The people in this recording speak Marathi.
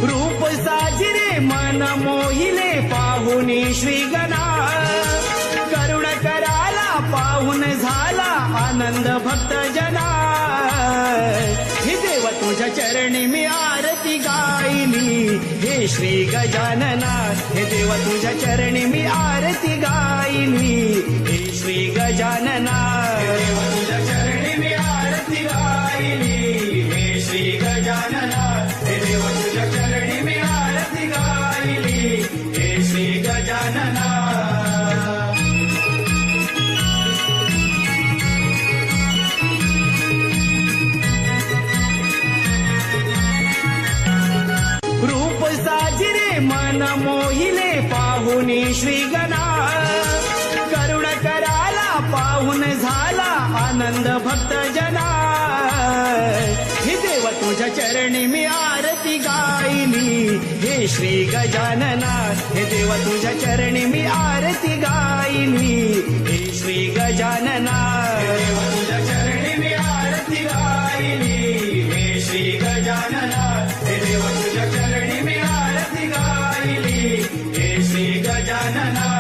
रूप साजिरे मन मोहिले पाहुनी श्रीगणा करुण कराला पाहून झाला आनंद भक्त जना हे देव तुझ्या चरणी मी आरती गायली हे श्री गजानना हे देव तुझ्या चरणी मी आरती गायली हे श्री गजानना देव तुझ्या चरणी मी आरती गायली हे श्री गजानना हे देव तुझ्या चरणी मी आरती गायली हे श्री गजानना रूप साजिरे मन मोहिले पाहुनी श्रीगणा करुण कराला पाहून झाला आनंद भक्त जना हे देव तुझ्या चरणी मी आरती गायली हे श्री गजानना हे देव तुझ्या चरणी मी आरती गायली हे श्री गजानना देव तुझ्या चरणी मी आरती गायली हे श्री गजानना हे देव तुझ्या चरणी मी आरती गायली हे श्री गजानना